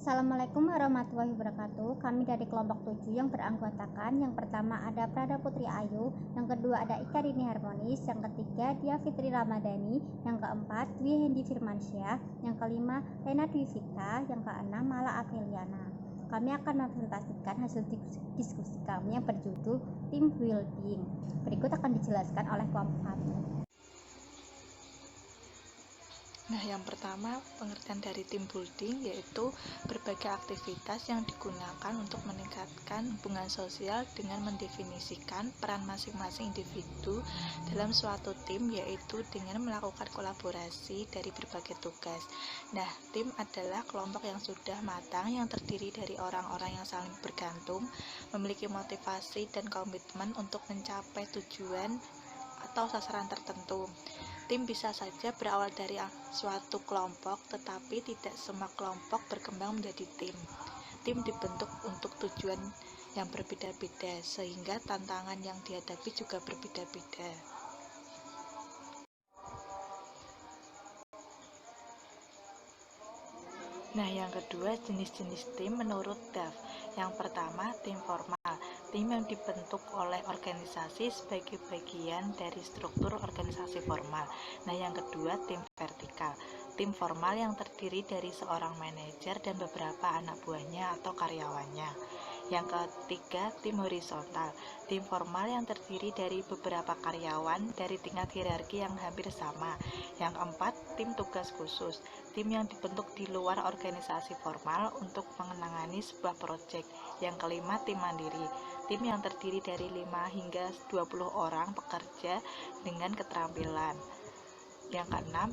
Assalamualaikum warahmatullahi wabarakatuh. Kami dari kelompok 7 yang beranggotakan, yang pertama ada Prada Putri Ayu, yang kedua ada Ika Rini Harmonis, yang ketiga Dia Fitri Ramadhani, yang keempat Dwi Hendi Firmansyah, yang kelima Rena Dwi Vita, yang keenam Mala Apriliana. Kami akan mempresentasikan hasil diskusi kami yang berjudul Team Building. Berikut akan dijelaskan oleh kelompok kami. Nah, yang pertama, pengertian dari team building yaitu berbagai aktivitas yang digunakan untuk meningkatkan hubungan sosial dengan mendefinisikan peran masing-masing individu dalam suatu tim, yaitu dengan melakukan kolaborasi dari berbagai tugas. Nah, tim adalah kelompok yang sudah matang yang terdiri dari orang-orang yang saling bergantung, memiliki motivasi dan komitmen untuk mencapai tujuan atau sasaran tertentu. Tim bisa saja berawal dari suatu kelompok, tetapi tidak semua kelompok berkembang menjadi tim. Tim dibentuk untuk tujuan yang berbeda-beda, sehingga tantangan yang dihadapi juga berbeda-beda. Nah, yang kedua, jenis-jenis tim menurut DAF. Yang pertama, tim formal. Tim yang dibentuk oleh organisasi sebagai bagian dari struktur organisasi formal. Nah, yang kedua, tim vertikal. Tim formal yang terdiri dari seorang manajer dan beberapa anak buahnya atau karyawannya. Yang ketiga, tim horizontal. Tim formal yang terdiri dari beberapa karyawan dari tingkat hierarki yang hampir sama. Yang keempat, tim tugas khusus. Tim yang dibentuk di luar organisasi formal untuk menangani sebuah proyek. Yang kelima, tim mandiri. Tim yang terdiri dari 5 hingga 20 orang pekerja dengan keterampilan. Yang keenam,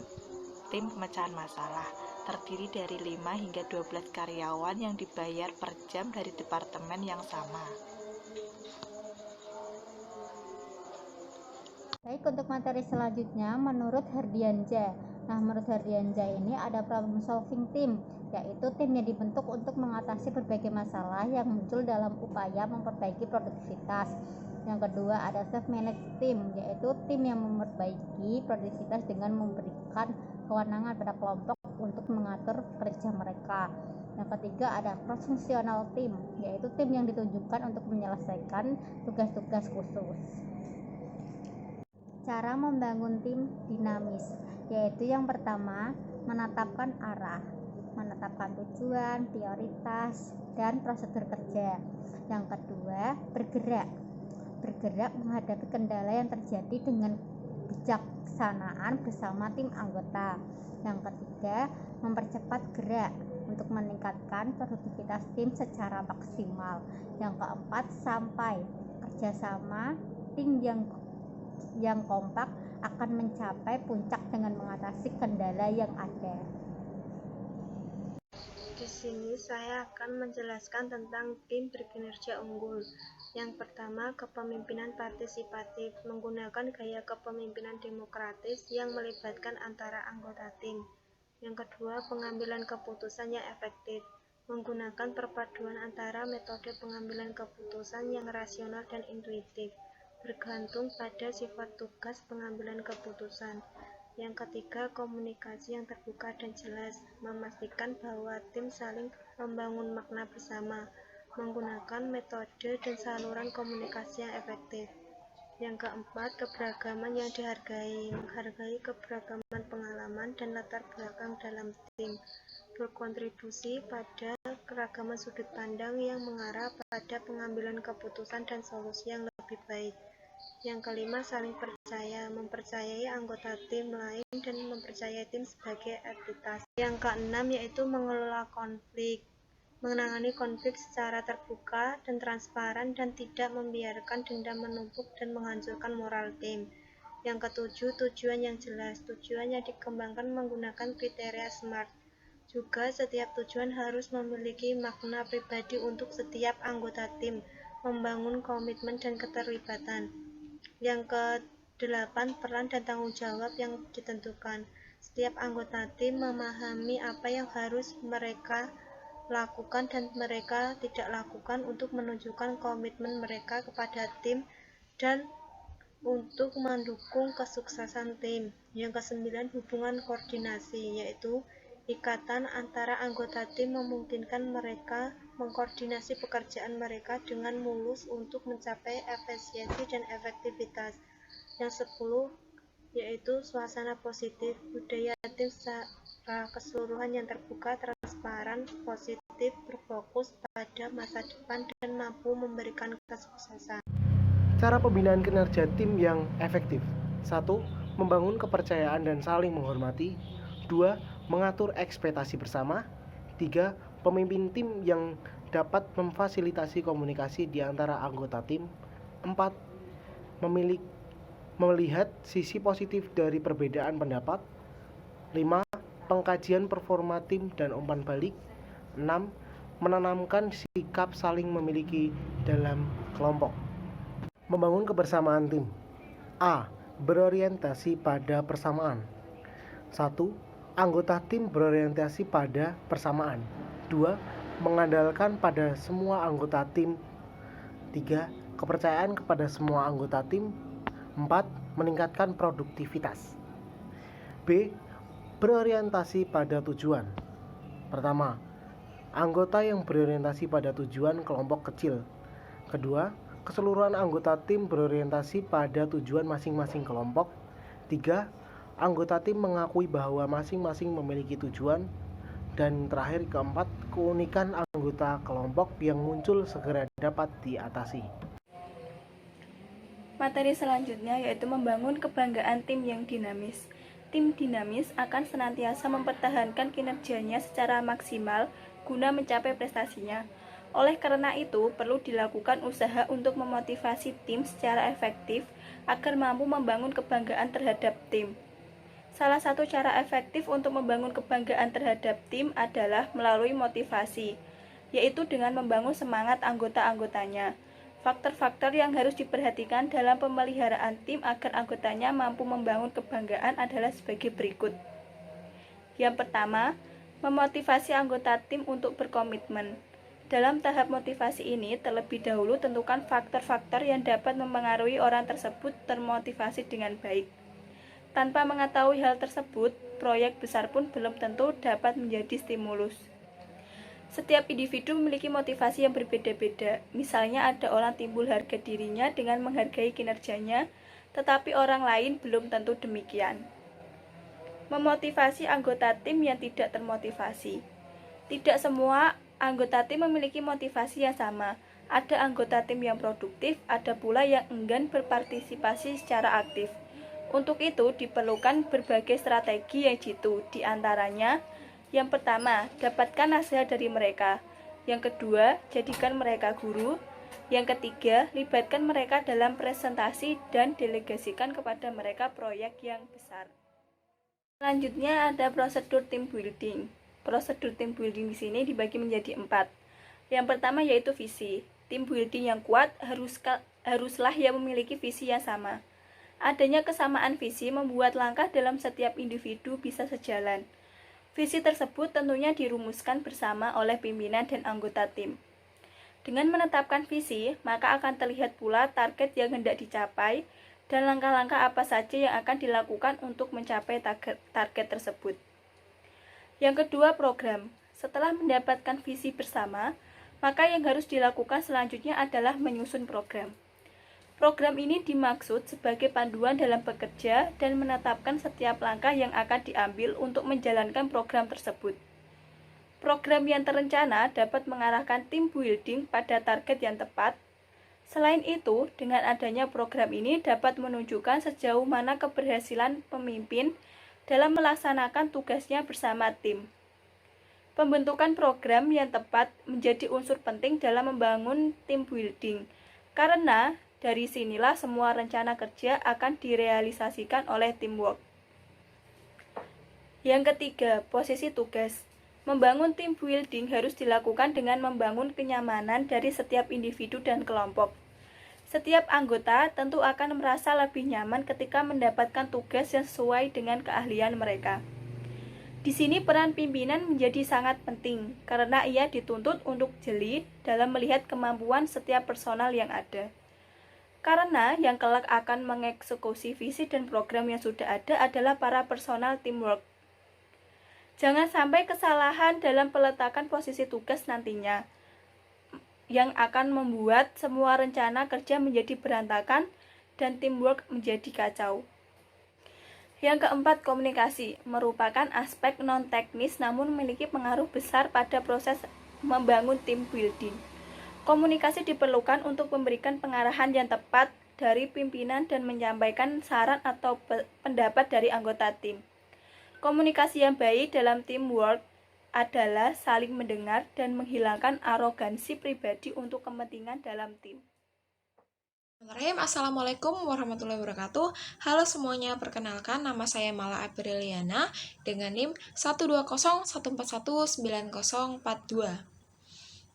tim pemecahan masalah. Terdiri dari 5 hingga 12 karyawan yang dibayar per jam dari departemen yang sama. Baik, untuk materi selanjutnya menurut Herdianja. Nah, menurut Herdianja ini ada problem solving team, yaitu tim yang dibentuk untuk mengatasi berbagai masalah yang muncul dalam upaya memperbaiki produktivitas. Yang kedua ada self managed team, yaitu tim yang memperbaiki produktivitas dengan memberikan kewenangan pada kelompok untuk mengatur kerja mereka. Yang ketiga ada cross functional team, yaitu tim yang ditunjukkan untuk menyelesaikan tugas-tugas khusus. Cara membangun tim dinamis, yaitu yang pertama menetapkan arah, menetapkan tujuan, prioritas, dan prosedur kerja. Yang kedua bergerak menghadapi kendala yang terjadi dengan bijaksanaan bersama tim anggota. Yang ketiga mempercepat gerak untuk meningkatkan produktivitas tim secara maksimal. Yang keempat sampai kerjasama tim yang kompak akan mencapai puncak dengan mengatasi kendala yang ada. Di sini saya akan menjelaskan tentang tim berkinerja unggul. Yang pertama, kepemimpinan partisipatif, menggunakan gaya kepemimpinan demokratis yang melibatkan antara anggota tim. Yang kedua, pengambilan keputusan yang efektif, menggunakan perpaduan antara metode pengambilan keputusan yang rasional dan intuitif, bergantung pada sifat tugas pengambilan keputusan. Yang ketiga, komunikasi yang terbuka dan jelas, memastikan bahwa tim saling membangun makna bersama, menggunakan metode dan saluran komunikasi yang efektif. Yang keempat, keberagaman yang dihargai, menghargai keberagaman pengalaman dan latar belakang dalam tim, berkontribusi pada keragaman sudut pandang yang mengarah pada pengambilan keputusan dan solusi yang lebih baik. Yang kelima, saling percaya, mempercayai anggota tim lain dan mempercayai tim sebagai entitas. Yang keenam yaitu mengelola konflik, menangani konflik secara terbuka dan transparan dan tidak membiarkan dendam menumpuk dan menghancurkan moral tim. Yang ketujuh, tujuan yang jelas, tujuan yang dikembangkan menggunakan kriteria SMART. Juga setiap tujuan harus memiliki makna pribadi untuk setiap anggota tim, membangun komitmen dan keterlibatan. Yang ke-8, peran dan tanggung jawab yang ditentukan. Setiap anggota tim memahami apa yang harus mereka lakukan dan mereka tidak lakukan untuk menunjukkan komitmen mereka kepada tim dan untuk mendukung kesuksesan tim. Yang ke-9, hubungan koordinasi, yaitu Ikatan antara anggota tim memungkinkan mereka mengkoordinasi pekerjaan mereka dengan mulus untuk mencapai efisiensi dan efektivitas. Yang 10 yaitu suasana positif, budaya tim secara keseluruhan yang terbuka, transparan, positif, berfokus pada masa depan, dan mampu memberikan kesuksesan. Cara pembinaan kinerja tim yang efektif. 1. Membangun kepercayaan dan saling menghormati. 2. Mengatur ekspektasi bersama. 3. Pemimpin tim yang dapat memfasilitasi komunikasi di antara anggota tim. 4. Melihat sisi positif dari perbedaan pendapat. 5. Pengkajian performa tim dan umpan balik. 6. Menanamkan sikap saling memiliki dalam kelompok. Membangun kebersamaan tim. A. Berorientasi pada persamaan. 1. Anggota tim berorientasi pada persamaan. 2. Mengandalkan pada semua anggota tim. 3. Kepercayaan kepada semua anggota tim. 4. Meningkatkan produktivitas. B. Berorientasi pada tujuan. Pertama, anggota yang berorientasi pada tujuan kelompok kecil. Kedua, keseluruhan anggota tim berorientasi pada tujuan masing-masing kelompok. 3. Anggota tim mengakui bahwa masing-masing memiliki tujuan. Dan terakhir, keempat, keunikan anggota kelompok yang muncul segera dapat diatasi. Materi selanjutnya yaitu membangun kebanggaan tim yang dinamis. Tim dinamis akan senantiasa mempertahankan kinerjanya secara maksimal guna mencapai prestasinya. Oleh karena itu, perlu dilakukan usaha untuk memotivasi tim secara efektif agar mampu membangun kebanggaan terhadap tim. Salah satu cara efektif untuk membangun kebanggaan terhadap tim adalah melalui motivasi, yaitu dengan membangun semangat anggota-anggotanya. Faktor-faktor yang harus diperhatikan dalam pemeliharaan tim agar anggotanya mampu membangun kebanggaan adalah sebagai berikut. Yang pertama, memotivasi anggota tim untuk berkomitmen. Dalam tahap motivasi ini, terlebih dahulu tentukan faktor-faktor yang dapat mempengaruhi orang tersebut termotivasi dengan baik. Tanpa mengetahui hal tersebut, proyek besar pun belum tentu dapat menjadi stimulus. Setiap individu memiliki motivasi yang berbeda-beda. Misalnya ada orang timbul harga dirinya dengan menghargai kinerjanya, tetapi orang lain belum tentu demikian. Memotivasi anggota tim yang tidak termotivasi. Tidak semua anggota tim memiliki motivasi yang sama. Ada anggota tim yang produktif, ada pula yang enggan berpartisipasi secara aktif. Untuk itu diperlukan berbagai strategi yang jitu, di antaranya yang pertama, dapatkan nasihat dari mereka. Yang kedua, jadikan mereka guru. Yang ketiga, libatkan mereka dalam presentasi dan delegasikan kepada mereka proyek yang besar. Selanjutnya ada prosedur team building. Prosedur team building di sini dibagi menjadi 4. Yang pertama yaitu visi. Tim building yang kuat haruslah yang memiliki visi yang sama. Adanya kesamaan visi membuat langkah dalam setiap individu bisa sejalan. Visi tersebut tentunya dirumuskan bersama oleh pimpinan dan anggota tim. Dengan menetapkan visi, maka akan terlihat pula target yang hendak dicapai dan langkah-langkah apa saja yang akan dilakukan untuk mencapai target tersebut. Yang kedua, program. Setelah mendapatkan visi bersama, maka yang harus dilakukan selanjutnya adalah menyusun program. Program ini dimaksud sebagai panduan dalam bekerja dan menetapkan setiap langkah yang akan diambil untuk menjalankan program tersebut. Program yang terencana dapat mengarahkan tim building pada target yang tepat. Selain itu, dengan adanya program ini dapat menunjukkan sejauh mana keberhasilan pemimpin dalam melaksanakan tugasnya bersama tim. Pembentukan program yang tepat menjadi unsur penting dalam membangun tim building, karena dari sinilah semua rencana kerja akan direalisasikan oleh teamwork. Yang ketiga, posisi tugas. Membangun tim building harus dilakukan dengan membangun kenyamanan dari setiap individu dan kelompok. Setiap anggota tentu akan merasa lebih nyaman ketika mendapatkan tugas yang sesuai dengan keahlian mereka. Di sini peran pimpinan menjadi sangat penting karena ia dituntut untuk jeli dalam melihat kemampuan setiap personal yang ada. Karena yang kelak akan mengeksekusi visi dan program yang sudah ada adalah para personal teamwork. Jangan sampai kesalahan dalam peletakan posisi tugas nantinya yang akan membuat semua rencana kerja menjadi berantakan dan teamwork menjadi kacau. Yang keempat, komunikasi merupakan aspek non-teknis namun memiliki pengaruh besar pada proses membangun team building. Komunikasi diperlukan untuk memberikan pengarahan yang tepat dari pimpinan dan menyampaikan saran atau pendapat dari anggota tim. Komunikasi yang baik dalam teamwork adalah saling mendengar dan menghilangkan arogansi pribadi untuk kepentingan dalam tim. Assalamualaikum warahmatullahi wabarakatuh. Halo semuanya, perkenalkan nama saya Mala Apriliana dengan NIM 12014190042.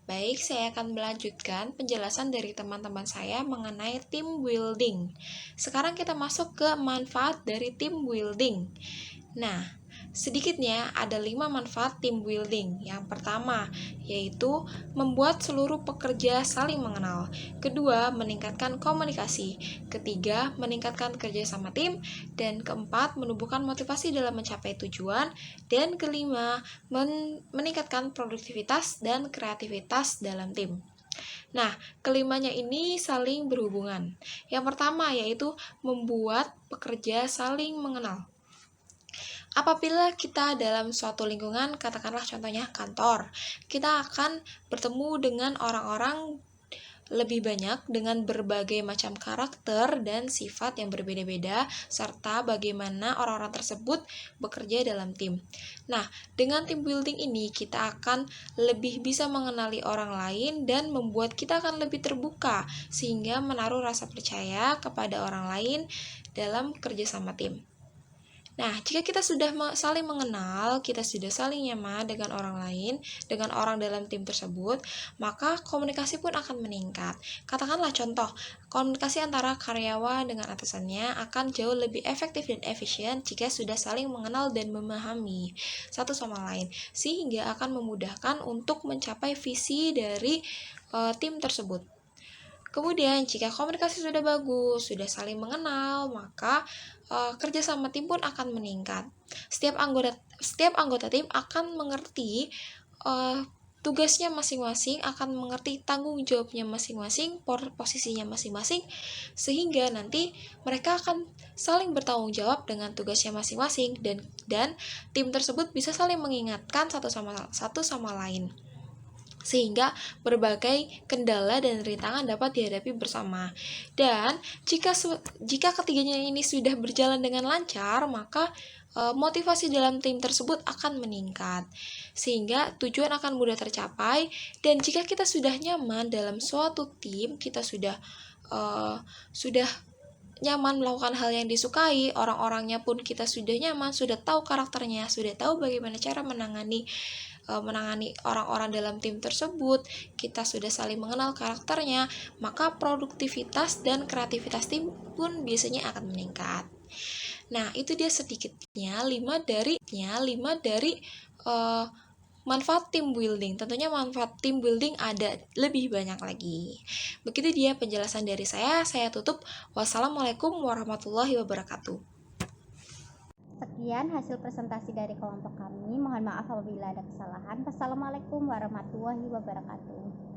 Baik, saya akan melanjutkan penjelasan dari teman-teman saya mengenai team building. Sekarang kita masuk ke manfaat dari team building. Nah, sedikitnya ada 5 manfaat team building. Yang pertama, yaitu membuat seluruh pekerja saling mengenal. Kedua, meningkatkan komunikasi. Ketiga, meningkatkan kerjasama tim. Dan keempat, menumbuhkan motivasi dalam mencapai tujuan. Dan kelima, meningkatkan produktivitas dan kreativitas dalam tim. Nah, kelimanya ini saling berhubungan. Yang pertama, yaitu membuat pekerja saling mengenal. Apabila kita dalam suatu lingkungan, katakanlah contohnya kantor, kita akan bertemu dengan orang-orang lebih banyak dengan berbagai macam karakter dan sifat yang berbeda-beda, serta bagaimana orang-orang tersebut bekerja dalam tim. Nah, dengan team building ini kita akan lebih bisa mengenali orang lain dan membuat kita akan lebih terbuka, sehingga menaruh rasa percaya kepada orang lain dalam kerjasama tim. Nah, jika kita sudah saling mengenal, kita sudah saling nyaman dengan orang lain, dengan orang dalam tim tersebut, maka komunikasi pun akan meningkat. Katakanlah contoh, komunikasi antara karyawan dengan atasannya akan jauh lebih efektif dan efisien jika sudah saling mengenal dan memahami satu sama lain, sehingga akan memudahkan untuk mencapai visi dari tim tersebut. Kemudian, jika komunikasi sudah bagus, sudah saling mengenal, maka kerjasama tim pun akan meningkat. Setiap anggota tim akan mengerti tugasnya masing-masing, akan mengerti tanggung jawabnya masing-masing, posisinya masing-masing, sehingga nanti mereka akan saling bertanggung jawab dengan tugasnya masing-masing dan tim tersebut bisa saling mengingatkan satu sama lain, sehingga berbagai kendala dan rintangan dapat dihadapi bersama. Dan jika ketiganya ini sudah berjalan dengan lancar, maka motivasi dalam tim tersebut akan meningkat, sehingga tujuan akan mudah tercapai. Dan jika kita sudah nyaman dalam suatu tim, kita sudah nyaman melakukan hal yang disukai, orang-orangnya pun kita sudah nyaman, sudah tahu karakternya, sudah tahu bagaimana cara menangani orang-orang dalam tim tersebut, kita sudah saling mengenal karakternya, maka produktivitas dan kreativitas tim pun biasanya akan meningkat. Nah, itu dia sedikitnya 5 dari manfaat team building. Tentunya manfaat team building ada lebih banyak lagi. Begitu dia penjelasan dari saya tutup. Wassalamualaikum warahmatullahi wabarakatuh. Sekian hasil presentasi dari kelompok kami. Mohon maaf apabila ada kesalahan. Wassalamualaikum warahmatullahi wabarakatuh.